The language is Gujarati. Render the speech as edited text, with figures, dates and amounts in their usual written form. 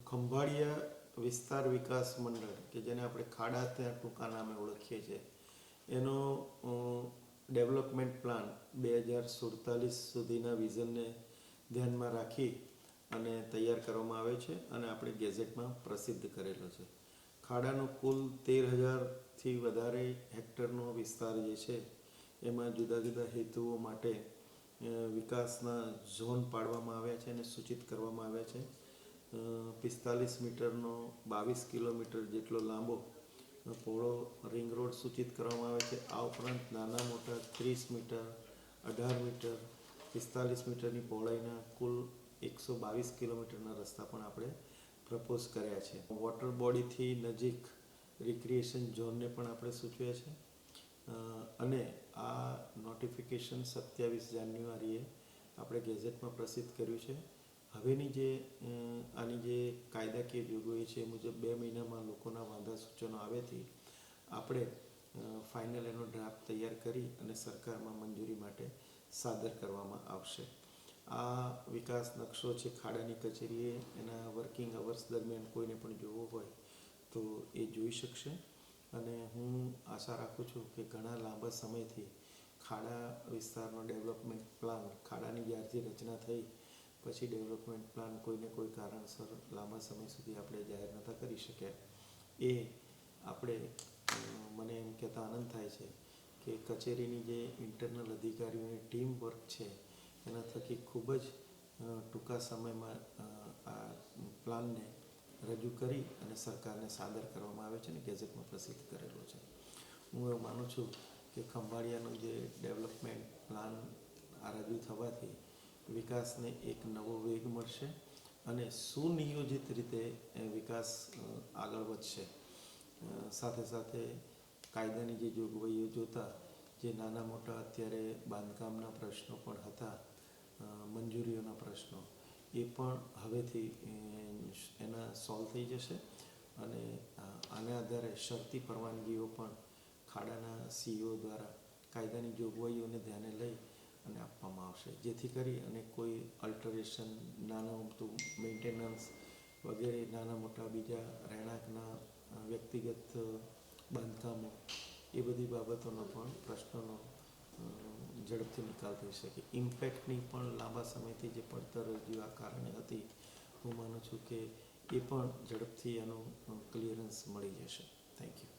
ખંભાળિયા વિસ્તાર વિકાસ મંડળ કે જેને આપણે ખાડા ત્યાં ટૂંકા નામે ઓળખીએ છીએ એનો ડેવલપમેન્ટ પ્લાન 2047 સુધીના વિઝનને ધ્યાનમાં રાખી અને તૈયાર કરવામાં આવે છે અને આપણે ગેઝેટમાં પ્રસિદ્ધ કરેલો છે. ખાડાનો કુલ 13,000થી વધારે હેક્ટરનો વિસ્તાર જે છે એમાં જુદા જુદા હેતુઓ માટે વિકાસના ઝોન પાડવામાં આવ્યા છે અને સૂચિત કરવામાં આવ્યા છે. 45 મીટરનો 22 કિલોમીટર જેટલો લાંબો પહોળો રિંગ રોડ સૂચિત કરવામાં આવે છે. આ ઉપરાંત નાના મોટા 30 મીટર, 18 મીટર, 45 મીટરની પહોળાઈના કુલ 122 કિલોમીટરના રસ્તા પણ આપણે પ્રપોઝ કર્યા છે. વોટર બોડીથી નજીક રિક્રિએશન ઝોનને પણ આપણે સૂચવ્યા છે અને આ નોટિફિકેશન 27 જાન્યુઆરીએ આપણે ગેઝેટમાં પ્રસિદ્ધ કર્યું છે. હવેની જે આની જે કાયદાકીય જોગવાઈ છે એ મુજબ 2 મહિનામાં લોકોના વાંધા સૂચનો આવેથી આપણે ફાઇનલ એનો ડ્રાફ્ટ તૈયાર કરી અને સરકારમાં મંજૂરી માટે સાદર કરવામાં આવશે. આ વિકાસ નકશો છે ખાડાની કચેરીએ એના વર્કિંગ અવર્સ દરમિયાન કોઈને પણ જોવો હોય તો એ જોઈ શકશે અને હું આશા રાખું છું કે ઘણા લાંબા સમયથી ખાડા વિસ્તારનો ડેવલપમેન્ટ પ્લાન ખાડાની જ્યારથી રચના થઈ પછી ડેવલપમેન્ટ પ્લાન કોઈને કોઈ કારણસર લાંબા સમય સુધી આપણે જાહેર નહોતા કરી શક્યા. એ આપણે મને એમ કહેતા આનંદ થાય છે કે કચેરીની જે ઇન્ટરનલ અધિકારીઓની ટીમ વર્ક છે એના થકી ખૂબ જ ટૂંકા સમયમાં આ પ્લાનને રજૂ કરી અને સરકારને સાદર કરવામાં આવે છે અને ગેઝેટમાં પ્રસિદ્ધ કરેલો છે. હું એવું માનું છું કે ખંભાળિયાનો જે ડેવલપમેન્ટ પ્લાન આ રજૂ થવાથી વિકાસને એક નવો વેગ મળશે અને સુનિયોજિત રીતે વિકાસ આગળ વધશે. સાથે સાથે કાયદાની જે જોગવાઈઓ જોતા જે નાના મોટા અત્યારે બાંધકામના પ્રશ્નો પણ હતા, મંજૂરીઓના પ્રશ્નો, એ પણ હવેથી એના સોલ્વ થઈ જશે અને આના આધારે શરતી પરવાનગીઓ પણ ખાડાના સીઈઓ દ્વારા કાયદાની જોગવાઈઓને ધ્યાને લઈ અને આપવામાં આવશે, જેથી કરી અને કોઈ અલ્ટરેશન, નાનું મોટું મેન્ટેનન્સ વગેરે નાના મોટા બીજા રહેણાંકના વ્યક્તિગત બાંધકામો એ બધી બાબતોનો પણ પ્રશ્નોનો ઝડપથી નિકાલ થઈ શકે. ઇમ્પેક્ટની પણ લાંબા સમયથી જે પડતર રજૂ આ કારણે હતી, હું માનું છું કે એ પણ ઝડપથી એનું ક્લિયરન્સ મળી જશે. Thank you.